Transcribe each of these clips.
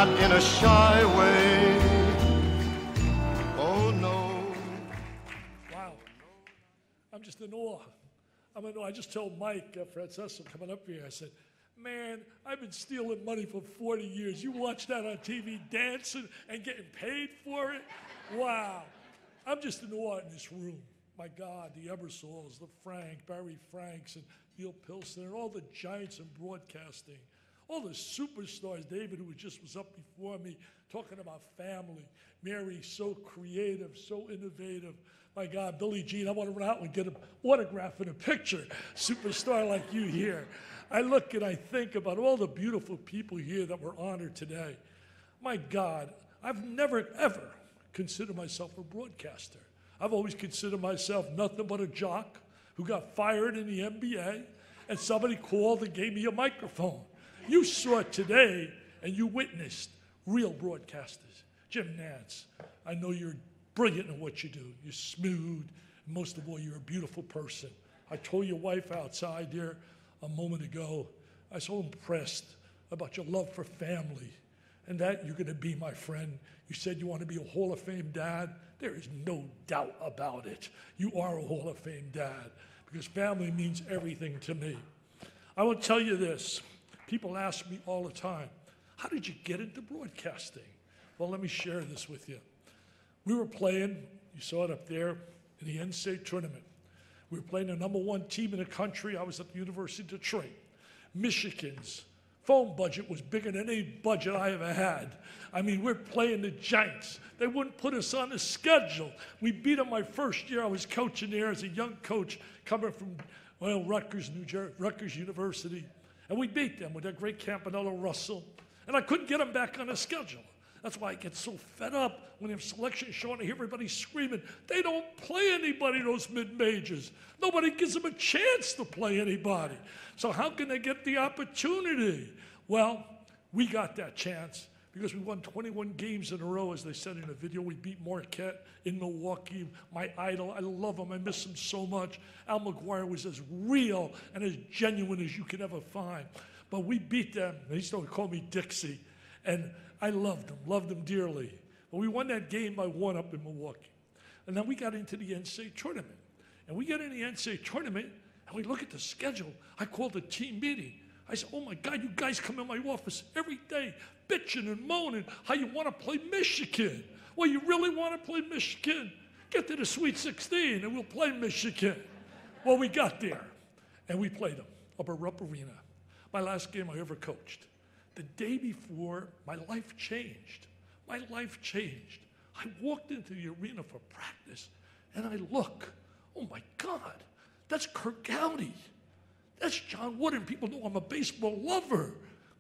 not in a shy way. Oh no. Wow. I'm just in awe. I'm in awe. I just told Mike Francesco coming up here, I said, man, I've been stealing money for 40 years. You watch that on TV dancing and getting paid for it? Wow. I'm just in awe in this room. My God, the Ebersols, the Barry Franks, and Neil Pilson, and all the giants in broadcasting, all the superstars, David, who just was up before me, talking about family. Mary, so creative, so innovative. My God, Billie Jean, I want to run out and get an autograph and a picture. Superstar like you here. I look and I think about all the beautiful people here that were honored today. My God, I've never, ever considered myself a broadcaster. I've always considered myself nothing but a jock who got fired in the NBA, and somebody called and gave me a microphone. You saw it today, and you witnessed real broadcasters. Jim Nantz, I know you're brilliant in what you do. You're smooth. And most of all, you're a beautiful person. I told your wife outside there a moment ago, I was so impressed about your love for family and that you're going to be my friend. You said you want to be a Hall of Fame dad. There is no doubt about it. You are a Hall of Fame dad because family means everything to me. I will tell you this. People ask me all the time, how did you get into broadcasting? Well, let me share this with you. We were playing, you saw it up there, in the NCAA tournament. We were playing the #1 team in the country. I was at the University of Detroit. Michigan's phone budget was bigger than any budget I ever had. I mean, we're playing the Giants. They wouldn't put us on the schedule. We beat them my first year. I was coaching there as a young coach coming from, well, Rutgers, New Jersey, Rutgers University. And we beat them with that great Campanello Russell. And I couldn't get them back on the schedule. That's why I get so fed up when they have selection show and I hear everybody screaming. They don't play anybody, those mid-majors. Nobody gives them a chance to play anybody. So how can they get the opportunity? Well, we got that chance because we won 21 games in a row, as they said in the video. We beat Marquette in Milwaukee, my idol. I love him. I miss him so much. Al McGuire was as real and as genuine as you could ever find. But we beat them. They used to call me Dixie. And I loved them dearly. But we won that game by 1 up in Milwaukee. And then we got into the NCAA tournament. And we get in the NCAA tournament, and we look at the schedule. I called a team meeting. I said, oh my God, you guys come in my office every day bitching and moaning how you want to play Michigan. Well, you really want to play Michigan? Get to the Sweet 16 and we'll play Michigan. Well, we got there, and we played them up at Rupp Arena. My last game I ever coached. The day before, my life changed. My life changed. I walked into the arena for practice, and I look, oh my God, that's Kirk Gowdy. That's John Wooden. People know I'm a baseball lover.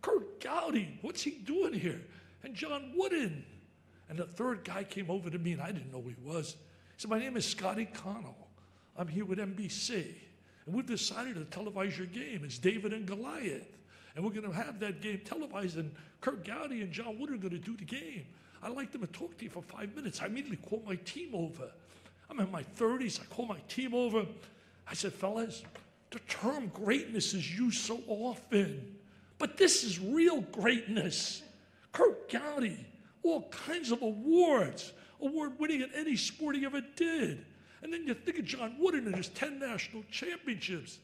Kirk Gowdy, what's he doing here? And John Wooden. And the third guy came over to me, and I didn't know who he was. He said, my name is Scotty Connell. I'm here with NBC, and we've decided to televise your game. It's David and Goliath. And we're going to have that game televised, and Kirk Gowdy and John Wood are going to do the game. I'd like them to talk to you for 5 minutes. I immediately called my team over. I'm in my 30s. I called my team over. I said, fellas, the term greatness is used so often, but this is real greatness. Kirk Gowdy, all kinds of awards, award-winning at any sport he ever did. And then you think of John Wooden and his 10 national championships.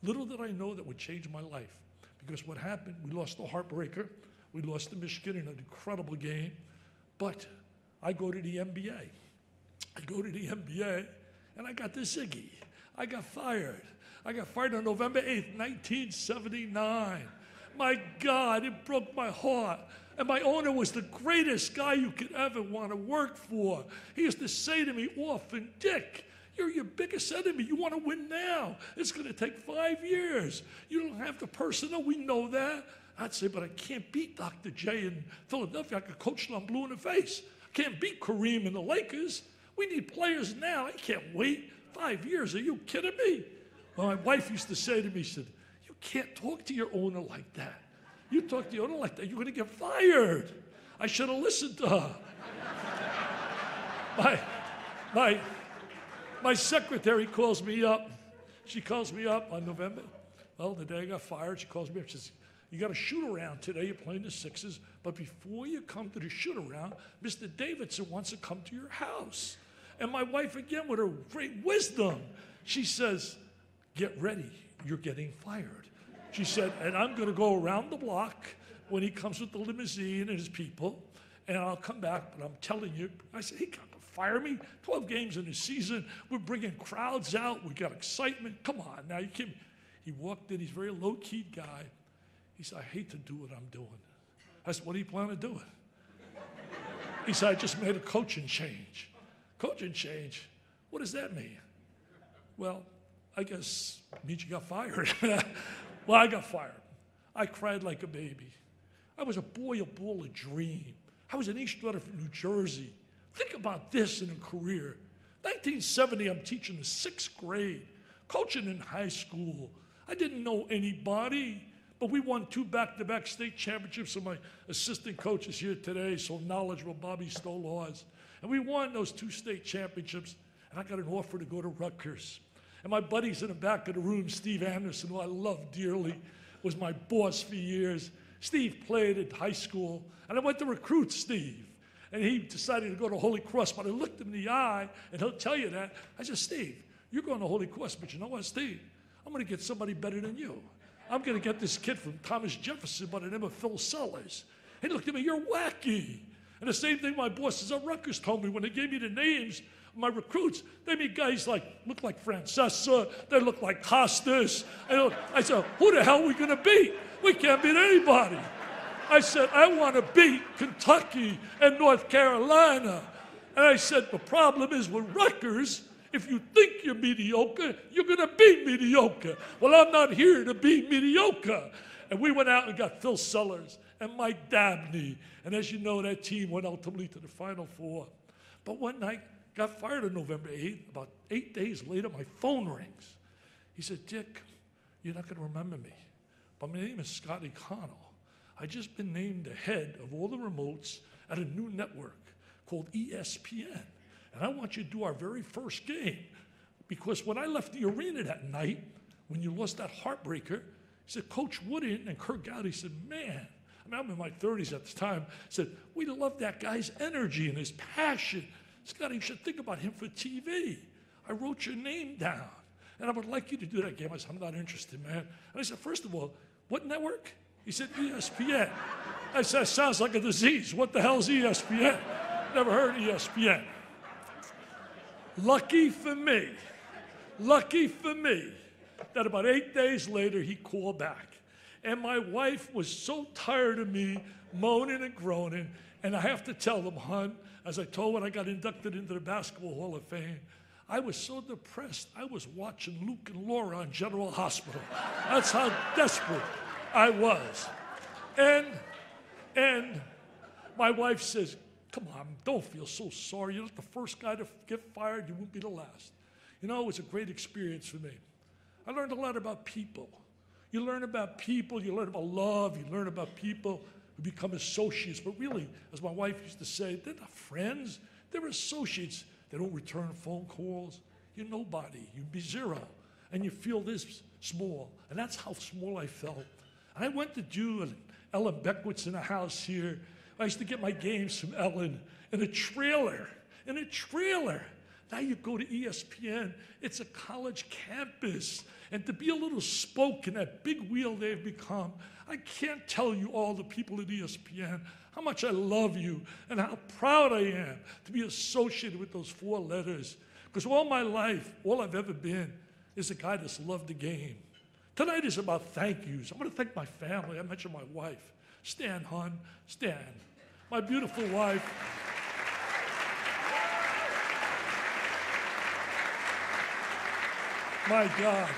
Little did I know that would change my life. Because what happened, we lost the heartbreaker. We lost to Michigan in an incredible game. But I go to the NBA. I go to the NBA, and I got the Ziggy. I got fired. I got fired on November 8th, 1979. My God, it broke my heart. And my owner was the greatest guy you could ever want to work for. He used to say to me often, Dick, you're your biggest enemy. You want to win now. It's going to take 5 years. You don't have the personnel. We know that. I'd say, but I can't beat Dr. J in Philadelphia. I could coach till I'm blue in the face. I can't beat Kareem and the Lakers. We need players now. I can't wait 5 years. Are you kidding me? Well, my wife used to say to me, she said, you can't talk to your owner like that. You talk to your owner like that, you're going to get fired. I should have listened to her. My secretary calls me up. She calls me up on November. Well, the day I got fired, she calls me up. She says, you got a shoot-around today. You're playing the Sixers. But before you come to the shoot-around, Mr. Davidson wants to come to your house. And my wife, again, with her great wisdom, she says, get ready. You're getting fired. She said, and I'm going to go around the block when he comes with the limousine and his people, and I'll come back, but I'm telling you, I said, he can't fire me. 12 games in the season. We're bringing crowds out. We got excitement. Come on. Now, you can't. He walked in. He's a very low-key guy. He said, I hate to do what I'm doing. I said, what do you plan on doing? He said, I just made a coaching change. Coaching change? What does that mean? Well, I guess it means you got fired. Well, I got fired. I cried like a baby. I was a boy, a ball, a dream. I was an East Rutherford, New Jersey. Think about this in a career. 1970, I'm teaching the 6th grade, coaching in high school. I didn't know anybody, but we won 2 back-to-back state championships. So my assistant coach is here today, so knowledgeable, Bobby Stolars. And we won those 2 state championships, and I got an offer to go to Rutgers. And my buddies in the back of the room, Steve Anderson, who I love dearly, was my boss for years. Steve played at high school, and I went to recruit Steve. And he decided to go to Holy Cross, but I looked him in the eye, and he'll tell you that. I said, Steve, you're going to Holy Cross, but you know what, Steve? I'm going to get somebody better than you. I'm going to get this kid from Thomas Jefferson by the name of Phil Sellers. He looked at me, you're wacky. And the same thing my bosses at Rutgers told me when they gave me the names of my recruits. They meet guys look like Francesa, they look like Costas. I said, who the hell are we going to beat? We can't beat anybody. I said, I want to beat Kentucky and North Carolina. And I said, the problem is with Rutgers, if you think you're mediocre, you're going to be mediocre. Well, I'm not here to be mediocre. And we went out and got Phil Sellers and Mike Dabney. And as you know, that team went ultimately to the Final Four. But one night, got fired on November 8th. About 8 days later, my phone rings. He said, Dick, you're not going to remember me, but my name is Scotty Connell. I just been named the head of all the remotes at a new network called ESPN. And I want you to do our very first game. Because when I left the arena that night, when you lost that heartbreaker, he said, Coach Wooden and Kirk Gowdy said, man, I mean, I'm in my 30s at the time, said, we love that guy's energy and his passion. Scotty, you should think about him for TV. I wrote your name down. And I would like you to do that game. I said, I'm not interested, man. And I said, first of all, what network? He said, ESPN. I said, that sounds like a disease. What the hell is ESPN? Never heard of ESPN. Lucky for me that about 8 days later, he called back. And my wife was so tired of me moaning and groaning. And I have to tell them, hon, as I told when I got inducted into the Basketball Hall of Fame, I was so depressed, I was watching Luke and Laura on General Hospital. That's how desperate I was. And my wife says, come on, don't feel so sorry. You're not the first guy to get fired. You won't be the last. You know, it was a great experience for me. I learned a lot about people. You learn about people, you learn about love, you learn about people who become associates. But really, as my wife used to say, they're not friends, they're associates. They don't return phone calls. You're nobody, you'd be zero. And you feel this small. And that's how small I felt. I went to do Ellen Beckwith's in a house here. I used to get my games from Ellen in a trailer. Now you go to ESPN, it's a college campus. And to be a little spoke in that big wheel they've become, I can't tell you all the people at ESPN how much I love you and how proud I am to be associated with those 4 letters. Because all my life, all I've ever been is a guy that's loved the game. Tonight is about thank yous. I'm going to thank my family. I mentioned my wife. Stan, hon, Stan. My beautiful wife. My God.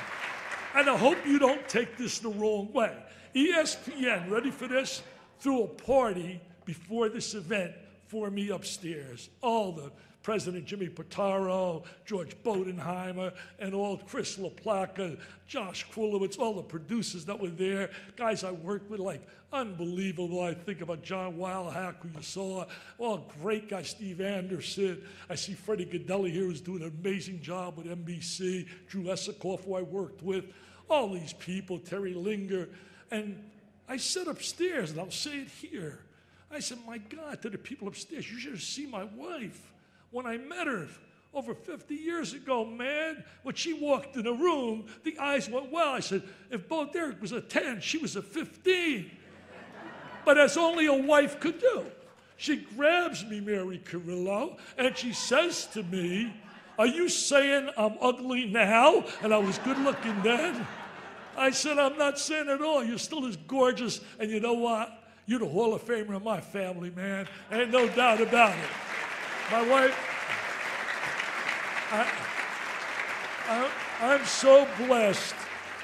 And I hope you don't take this the wrong way. ESPN, ready for this? Threw a party before this event for me upstairs. All the President Jimmy Pitaro, George Bodenheimer, and all Chris LaPlaca, Josh Krulowitz, all the producers that were there, guys I worked with, like unbelievable. I think about John Wildhack, who you saw, all great guys, Steve Anderson. I see Freddie Godelli here, who's doing an amazing job with NBC, Drew Esikoff, who I worked with, all these people, Terry Linger. And I said upstairs, and I'll say it here. I said, my God, to the people upstairs, you should have seen my wife when I met her over 50 years ago, man. When she walked in the room, the eyes went well. I said, if Bo Derek was a 10, she was a 15. But that's only a wife could do. She grabs me, Mary Carrillo, and she says to me, are you saying I'm ugly now and I was good looking then? I said, I'm not saying at all. You're still as gorgeous, and you know what? You're the Hall of Famer of my family, man. Ain't no doubt about it. My wife, I'm so blessed.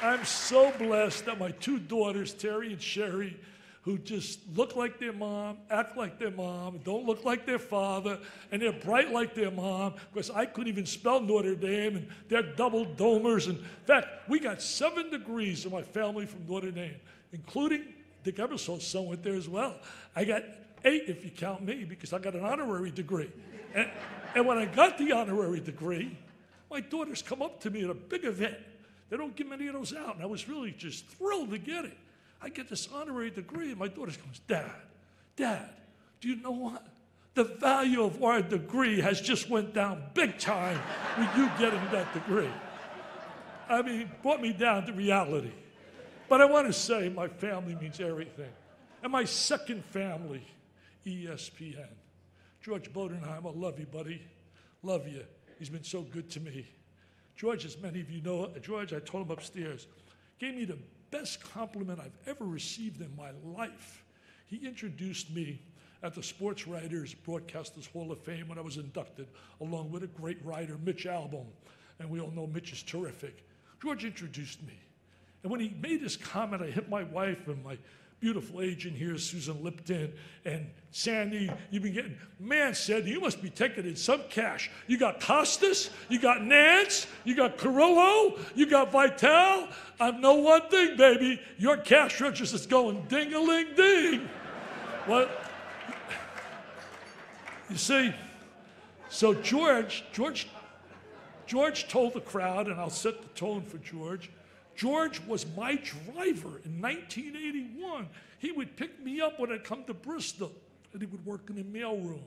I'm so blessed that my two daughters, Terry and Sherry, who just look like their mom, act like their mom, don't look like their father, and they're bright like their mom, because I couldn't even spell Notre Dame, and they're double domers. In fact, we got 7 degrees in my family from Notre Dame, including Dick Ebersold's son went there as well. I got 8 if you count me, because I got an honorary degree. And when I got the honorary degree, my daughters come up to me at a big event. They don't give many of those out, and I was really just thrilled to get it. I get this honorary degree, and my daughter goes, Dad, do you know what? The value of our degree has just went down big time with you getting that degree. I mean, brought me down to reality. But I want to say my family means everything. And my second family, ESPN. George Bodenheim, I love you, buddy. Love you. He's been so good to me. George, as many of you know, George, I told him upstairs, gave me the best compliment I've ever received in my life. He introduced me at the Sports Writers Broadcasters Hall of Fame when I was inducted, along with a great writer, Mitch Albom. And we all know Mitch is terrific. George introduced me. And when he made this comment, I hit my wife and my beautiful agent here, Susan Lipton, and Sandy, you've been getting, man, Sandy, you must be taking in some cash. You got Costas, you got Nance, you got Carrillo, you got Vitale. I know one thing, baby, your cash register is going ding-a-ling-ding. Well, you see, so George told the crowd, and I'll set the tone for George, George was my driver in 1981. He would pick me up when I'd come to Bristol, and he would work in the mailroom.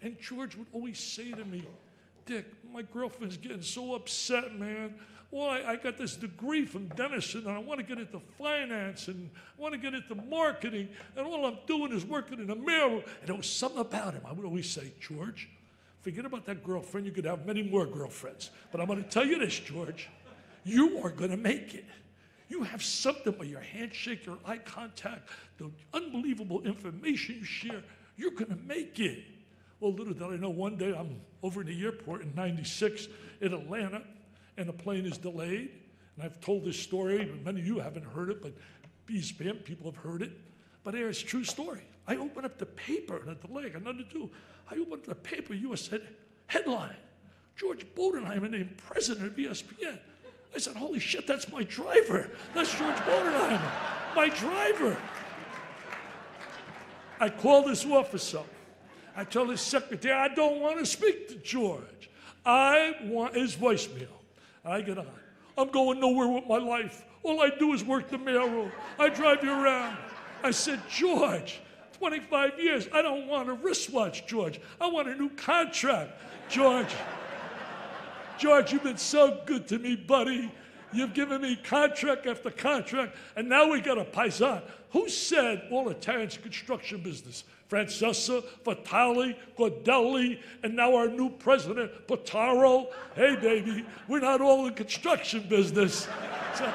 And George would always say to me, Dick, my girlfriend's getting so upset, man. Well, I got this degree from Denison, and I want to get into finance, and I want to get into marketing, and all I'm doing is working in the mailroom. And there was something about him. I would always say, George, forget about that girlfriend. You could have many more girlfriends. But I'm going to tell you this, George. You are going to make it. You have something by your handshake, your eye contact, the unbelievable information you share. You're going to make it. Well, little did I know, one day I'm over in the airport in '96 in Atlanta, and the plane is delayed. And I've told this story, but many of you haven't heard it, but ESPN people have heard it. But it's a true story. I opened up the paper in a delay, I got nothing to do. I opened up the paper, U.S. headline, George Bodenheim named president of ESPN. I said, holy shit, that's my driver. That's George Bodenheim, my driver. I called his office up. I told his secretary, I don't want to speak to George. I want his voicemail. I get on. I'm going nowhere with my life. All I do is work the mailroom. I drive you around. I said, George, 25 years, I don't want a wristwatch, George. I want a new contract, George. George, you've been so good to me, buddy. You've given me contract after contract, and now we got a paisan. Who said all Italians construction business? Francesa, Vitale, Gordelli, and now our new president, Potaro. Hey, baby, we're not all in construction business. So,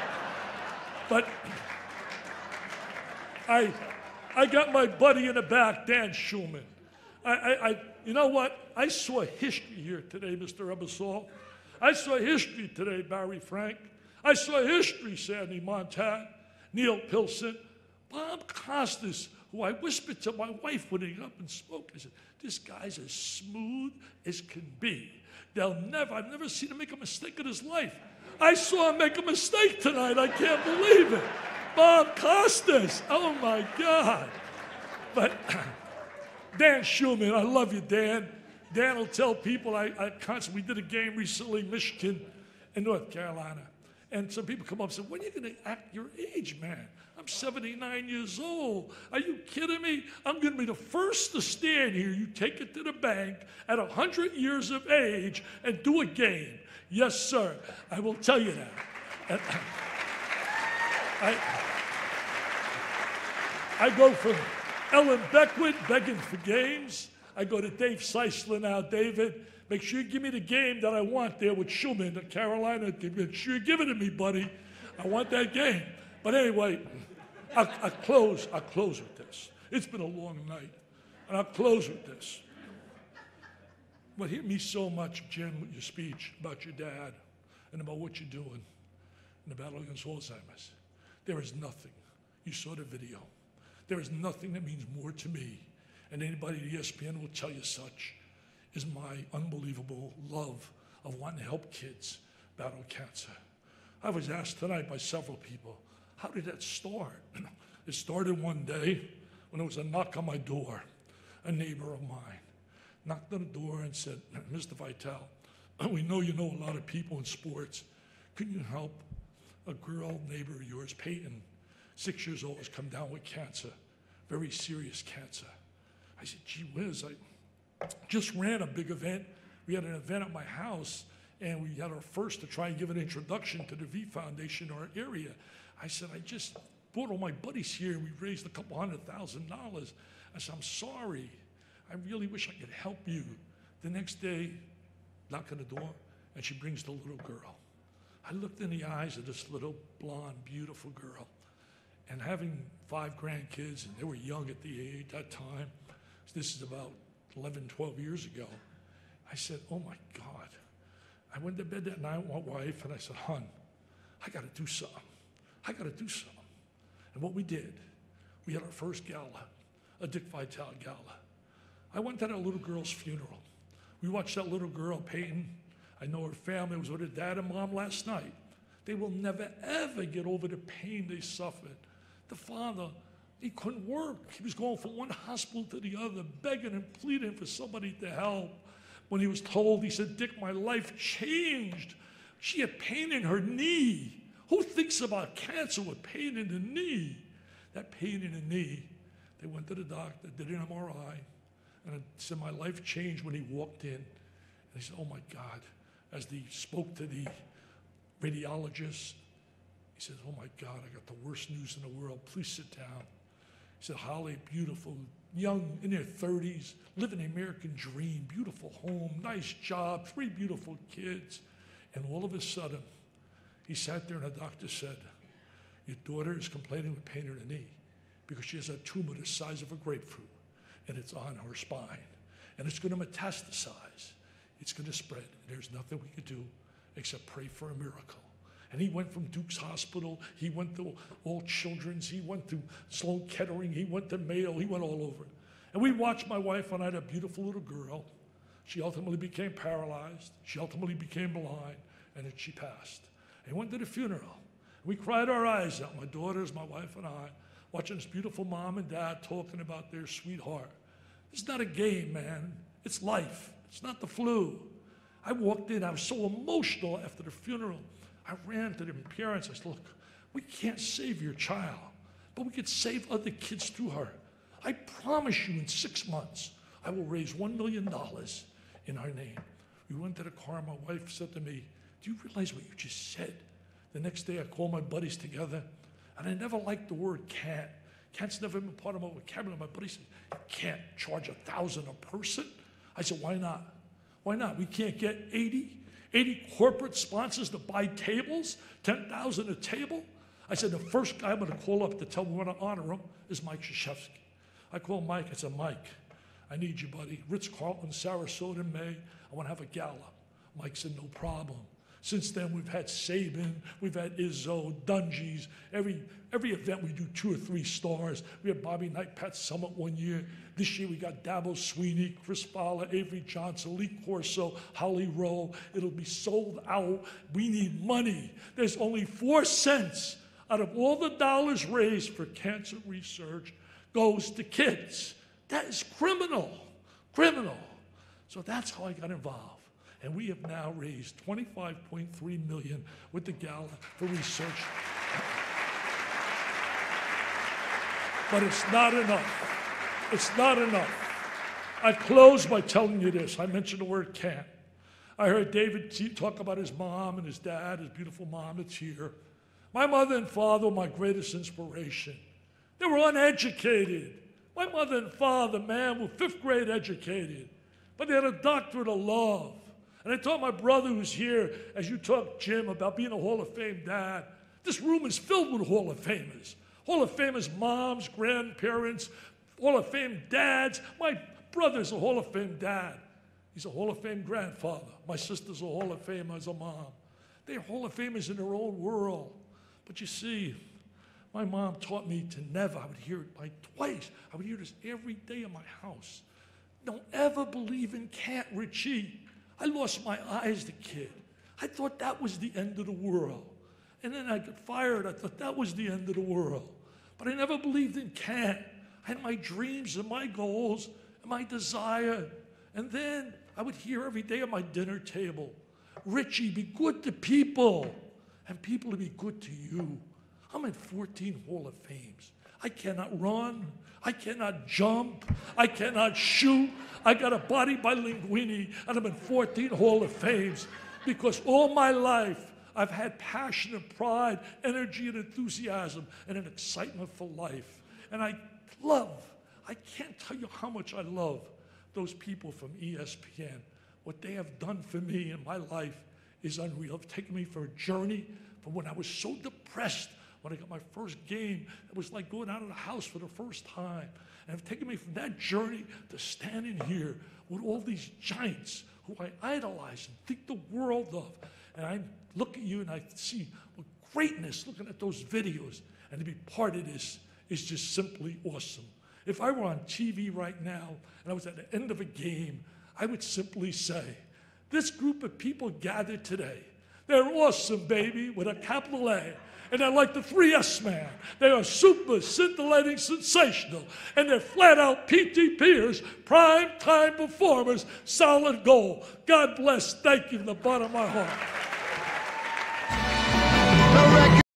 but I got my buddy in the back, Dan Schulman. You know what? I saw history here today, Mr. Ebersol. I saw history today, Barry Frank. I saw history, Sandy Montag, Neil Pilson, Bob Costas, who I whispered to my wife when he got up and spoke. I said, this guy's as smooth as can be. I've never seen him make a mistake in his life. I saw him make a mistake tonight. I can't believe it. Bob Costas, oh my God. But Dan Schulman, I love you, Dan. Dan will tell people, we did a game recently, Michigan and North Carolina. And some people come up and say, when are you going to act your age, man? I'm 79 years old. Are you kidding me? I'm going to be the first to stand here. You take it to the bank at 100 years of age and do a game. Yes, sir. I will tell you that. And I go from Ellen Beckwith begging for games. I go to Dave Seisler now. David, make sure you give me the game that I want there with Schumann at Carolina. Make sure you give it to me, buddy. I want that game. But anyway, I'll close with this. It's been a long night, and I'll close with this. What hit me so much, Jim, with your speech about your dad and about what you're doing in the battle against Alzheimer's, there is nothing. You saw the video. There is nothing that means more to me, and anybody at ESPN will tell you such, is my unbelievable love of wanting to help kids battle cancer. I was asked tonight by several people, how did that start? It started one day when there was a knock on my door. A neighbor of mine knocked on the door and said, Mr. Vitale, we know you know a lot of people in sports. Can you help a girl neighbor of yours, Peyton, 6 years old, has come down with cancer, very serious cancer. I said, gee whiz, I just ran a big event. We had an event at my house, and we had our first to try and give an introduction to the V Foundation in our area. I said, I just brought all my buddies here, and we raised a couple $100,000. I said, I'm sorry. I really wish I could help you. The next day, knock on the door, and she brings the little girl. I looked in the eyes of this little blonde, beautiful girl, and having 5 grandkids, and they were young at the age, that time, this is about 11, 12 years ago, I said, oh my God. I went to bed that night with my wife, and I said, hon, I got to do something. I got to do something. And what we did, we had our first gala, a Dick Vitale gala. I went to that little girl's funeral. We watched that little girl, Peyton. I know her family was with her dad and mom last night. They will never, ever get over the pain they suffered. The father, he couldn't work. He was going from one hospital to the other, begging and pleading for somebody to help. When he was told, he said, Dick, my life changed. She had pain in her knee. Who thinks about cancer with pain in the knee? That pain in the knee, they went to the doctor, did an MRI, and it said my life changed when he walked in. And he said, oh my God. As he spoke to the radiologist, he said, oh my God, I got the worst news in the world. Please sit down. He said, Holly, beautiful, young, in their 30s, living the American dream, beautiful home, nice job, 3 beautiful kids. And all of a sudden, he sat there and the doctor said, your daughter is complaining with pain in her knee because she has a tumor the size of a grapefruit, and it's on her spine. And it's going to metastasize. It's going to spread. There's nothing we could do except pray for a miracle. And he went from Duke's Hospital, he went to All Children's, he went to Sloan Kettering, he went to Mayo, he went all over. And we watched my wife and I had a beautiful little girl. She ultimately became paralyzed, she ultimately became blind, and then she passed. And we went to the funeral. We cried our eyes out, my daughters, my wife and I, watching this beautiful mom and dad talking about their sweetheart. It's not a game, man. It's life. It's not the flu. I walked in, I was so emotional after the funeral. I ran to the parents. I said, look, we can't save your child, but we could save other kids through her. I promise you in 6 months, I will raise $1 million in her name. We went to the car. My wife said to me, do you realize what you just said? The next day, I called my buddies together, and I never liked the word can't. Can't's never been part of my vocabulary. My buddy said, you can't charge $1,000 a person? I said, why not? Why not? We can't get 80 corporate sponsors to buy tables, 10,000 a table? I said, the first guy I'm going to call up to tell me we're going to honor him is Mike Krzyzewski. I called Mike. I said, Mike, I need you, buddy. Ritz-Carlton, Sarasota in May. I want to have a gala. Mike said, no problem. Since then, we've had Saban, we've had Izzo, Dungies. Every event we do 2 or 3 stars. We had Bobby Knight, Pat Summit one year. This year we got Dabo Sweeney, Chris Fowler, Avery Johnson, Lee Corso, Holly Rowe. It'll be sold out. We need money. There's only 4 cents out of all the dollars raised for cancer research goes to kids. That is criminal, criminal. So that's how I got involved. And we have now raised $25.3 million with the gala for research. But it's not enough. It's not enough. I close by telling you this. I mentioned the word can't. I heard David talk about his mom and his dad, his beautiful mom that's here. My mother and father were my greatest inspiration. They were uneducated. My mother and father, man, were 5th grade educated. But they had a doctorate of love. And I told my brother who's here, as you talk, Jim, about being a Hall of Fame dad, this room is filled with Hall of Famers. Hall of Famers moms, grandparents, Hall of Fame dads. My brother's a Hall of Fame dad. He's a Hall of Fame grandfather. My sister's a Hall of Famer as a mom. They're Hall of Famers in their own world. But you see, my mom taught me to never, I would hear it like twice, I would hear this every day in my house. Don't ever believe in can't, Richie. I lost my eye as a kid. I thought that was the end of the world. And then I got fired. I thought that was the end of the world. But I never believed in can't. I had my dreams and my goals and my desire. And then I would hear every day at my dinner table, Richie, be good to people and people to be good to you. I'm in 14 Hall of Fames. I cannot run. I cannot jump. I cannot shoot. I got a body by Linguini, and I'm in 14 Hall of Fames because all my life I've had passion and pride, energy and enthusiasm, and an excitement for life. And I can't tell you how much I love those people from ESPN. What they have done for me in my life is unreal. They've taken me for a journey from when I was so depressed. When I got my first game, it was like going out of the house for the first time. And have taken me from that journey to standing here with all these giants who I idolize and think the world of. And I look at you and I see greatness looking at those videos. And to be part of this is just simply awesome. If I were on TV right now and I was at the end of a game, I would simply say, this group of people gathered today, they're awesome, baby, with a capital A. And they're like the 3S man. They are super, scintillating, sensational. And they're flat-out PTPers, prime-time performers, solid gold. God bless. Thank you from the bottom of my heart.